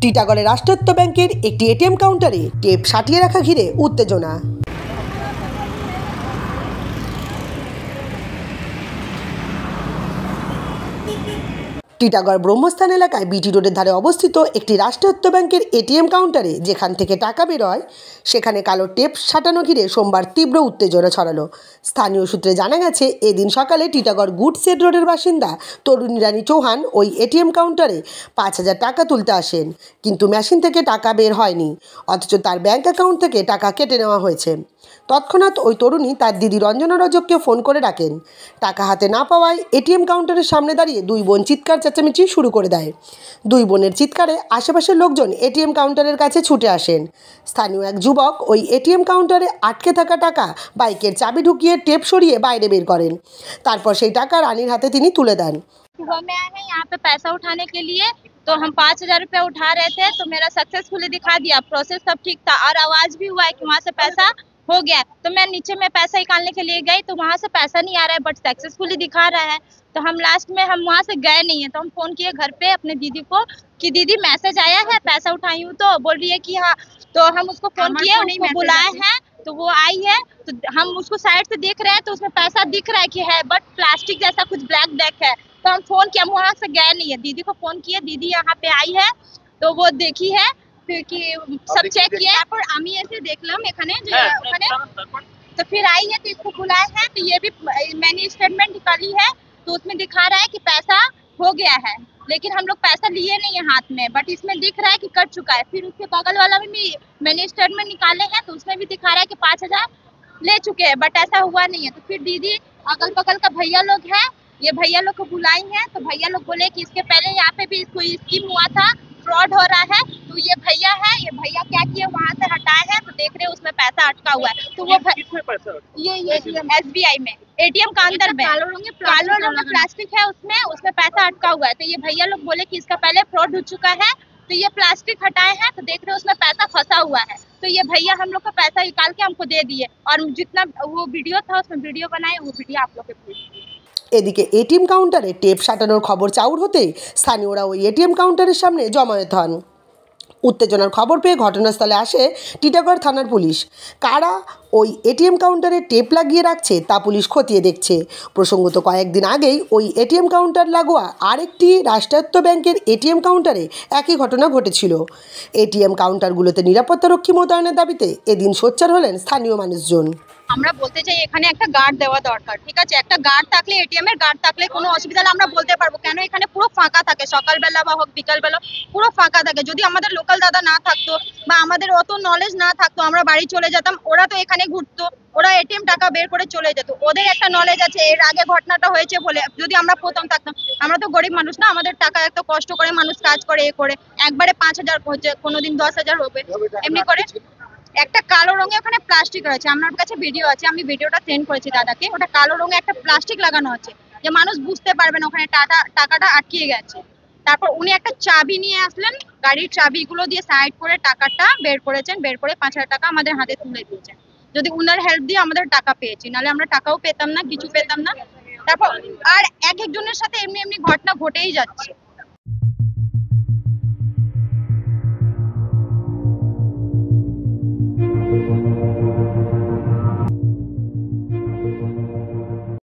টিটাগড়ের রাষ্ট্রায়ত্ত ব্যাংকের একটি এটিএম কাউন্টারে টেপ সাটিয়ে রাখা ঘিরে উত্তেজনা। টিটাগড় ব্রহ্মস্থান এলাকায় বিটি রোডের ধারে অবস্থিত একটি রাষ্ট্রায়ত্ত ব্যাংকের এটিএম কাউন্টারে যেখান থেকে টাকা বের হয় সেখানে কালো টেপ সাটানো ঘিরে সোমবার তীব্র উত্তেজনা ছড়ালো। স্থানীয় সূত্রে জানা গেছে, এদিন সকালে টিটাগড় গুডশেড রোডের বাসিন্দা তরুণী রানী চৌহান ওই এটিএম কাউন্টারে 5,000 টাকা তুলতে আসেন, কিন্তু মেশিন থেকে টাকা বের হয়নি, অথচ তার ব্যাংক অ্যাকাউন্ট থেকে টাকা কেটে নেওয়া হয়েছে। তৎক্ষণাৎ ওই তরুণী তার দিদি রঞ্জনা রজককে ফোন করে ডাকেন। টাকা হাতে না পাওয়ায় এটিএম কাউন্টারের সামনে দাঁড়িয়ে দুই বোন চিৎকার চেঁচামেচি শুরু করে দেয়। দুই বোনের চিৎকারে আশেপাশের লোকজন এটিএম কাউন্টারের কাছে ছুটে আসেন। স্থানীয় এক যুবক ওই এটিএম কাউন্টারে আটকে থাকা টাকা বাইকের চাবি ঢুকিয়ে টেপ সরিয়ে বাইরে বের করেন। তারপর সেই টাকা রানীর হাতে তিনি তুলে দেন। सुबह में आए हैं यहाँ पे पैसा उठाने के लिए, तो हम 5,000 रुपये उठा रहे थे, तो मेरा सक्सेसफुली दिखा दिया, प्रोसेस सब ठीक था और आवाज भी हुआ है कि वहाँ से पैसा हो गया। तो मैं नीचे में पैसा निकालने के लिए गई तो वहाँ से पैसा नहीं आ रहा है, बट सक्सेसफुली दिखा रहा है। तो हम लास्ट में हम वहाँ से गए नहीं है, तो हम फोन किए घर पे अपने दीदी को कि दीदी मैसेज आया है, पैसा उठाई हूँ, तो बोल रही है कि हाँ। तो हम उसको फोन किए, उसको बुलाए हैं, तो वो आई है, तो हम उसको साइड से देख रहे हैं तो उसमें पैसा दिख रहा है कि है, बट प्लास्टिक जैसा कुछ ब्लैक ब्लैक है। तो हम फोन किया, हम वहाँ से गए नहीं है, दीदी को फोन किए, दीदी यहाँ पे आई है, तो वो देखी है, फिर कि सब चेक किया और আমি এসে দেখলাম এখানে যে ওখানে, तो फिर आई है तो इसको बुलाए हैं, तो ये भी मैंने स्टेटमेंट निकाली है, तो उसमें दिखा रहा है कि पैसा हो गया है, लेकिन हम लोग पैसा लिए नहीं है हाथ में, बट इसमें दिख रहा है कि कट चुका है। फिर उसके बगल वाला में भी मैंने स्टेटमेंट निकाले हैं, तो उसमें भी दिखा रहा है कि 5,000 ले चुके हैं, बट ऐसा हुआ नहीं है। तो फिर दीदी अगल बगल का भैया लोग हैं, ये भैया लोग को बुलाई हैं, तो भैया लोग बोले कि इसके पहले यहाँ पे भी कोई स्कीम हुआ था, फ्रॉड हो रहा है, तो ये भैया है, ये भैया क्या किए वहाँ से हटाए हैं, तो देख रहे उसमें पैसा अटका हुआ है। तो वो ये SBI में एटीएम का अंदर में कालो रंग प्लास्टिक है, उसमें पैसा अटका हुआ है। तो ये भैया लोग बोले कि इसका पहले फ्रॉड हो चुका है, तो ये प्लास्टिक हटाए हैं, तो देख रहे उसमें पैसा फंसा हुआ है। तो ये भैया हम लोग का पैसा निकाल के हमको दे दिए, और जितना वो वीडियो था उसमें वीडियो बनाए, वो वीडियो आप लोग के भेज दिए। এদিকে এটিএম কাউন্টারে টেপ সাটানোর খবর চাউর হতেই স্থানীয়রা ওই এটিএম কাউন্টারের সামনে জমায়েত হন। উত্তেজনার খবর পেয়ে ঘটনাস্থলে আসে টিটাগড় থানার পুলিশ। কারা ওই এটিএম কাউন্টারে টেপ লাগিয়ে রাখছে তা পুলিশ খতিয়ে দেখছে। প্রসঙ্গত কয়েকদিন আগেই ওই এটিএম কাউন্টার লাগোয়া আরেকটি রাষ্ট্রায়ত্ত ব্যাংকের এটিএম কাউন্টারে একই ঘটনা ঘটেছিল। এটিএম কাউন্টারগুলোতে নিরাপত্তারক্ষী মোতায়েনের দাবিতে এদিন সোচ্চার হলেন স্থানীয় মানুষজন। আমরা বলতে চাই এখানে একটা গার্ড দেওয়া দরকার, ঠিক আছে, একটা গার্ড থাকলে এটিএম এর গার্ড থাকলে কোনো অসুবিধা হলে আমরা বলতে পারবো, কেন এখানে পুরো ফাঁকা থাকে, সকালবেলা বা হোক বিকালবেলা পুরো ফাঁকা থাকে। যদি আমাদের লোকাল দাদা না থাকতো বা আমাদের অত নলেজ না থাকতো, আমরা বাড়ি চলে যেতাম, ওরা তো এখানে ঘুরতো, ওরা এটিএম টাকা বের করে চলে যেত, ওদের একটা নলেজ আছে, এর আগে ঘটনাটা হয়েছে বলে। যদি আমরা প্রথম থাকতাম, আমরা তো গরিব মানুষ না, আমাদের টাকা এত কষ্ট করে মানুষ কাজ করে এ করে, একবারে 5,000 হচ্ছে, কোনোদিন 10,000 হবে, এমনি করে। একটা কালো রঙে ওখানে প্লাস্টিক রয়েছে, আমার কাছে ভিডিও আছে, আমি ভিডিওটা সেন্ড করেছি দাদাকে। ওটা কালো রঙে একটা প্লাস্টিক লাগানো আছে, যে মানুষ বুঝতে পারবে না ওখানে টাকাটা আটকিয়ে গেছে। তারপর উনি একটা চাবি নিয়ে আসলেন, গাড়ির চাবিগুলো দিয়ে সাইড করে টাকাটা বের করেছেন, বের করে 5,000 টাকা আমাদের হাতে তুলে দিয়েছেন। যদি উনার হেল্প দিয়ে আমাদের টাকা পেয়েছি, নাহলে আমরা টাকাও পেতাম না, কিছু পেতাম না। তারপর আর এক একজনের সাথে এমনি ঘটনা ঘটেই যাচ্ছে।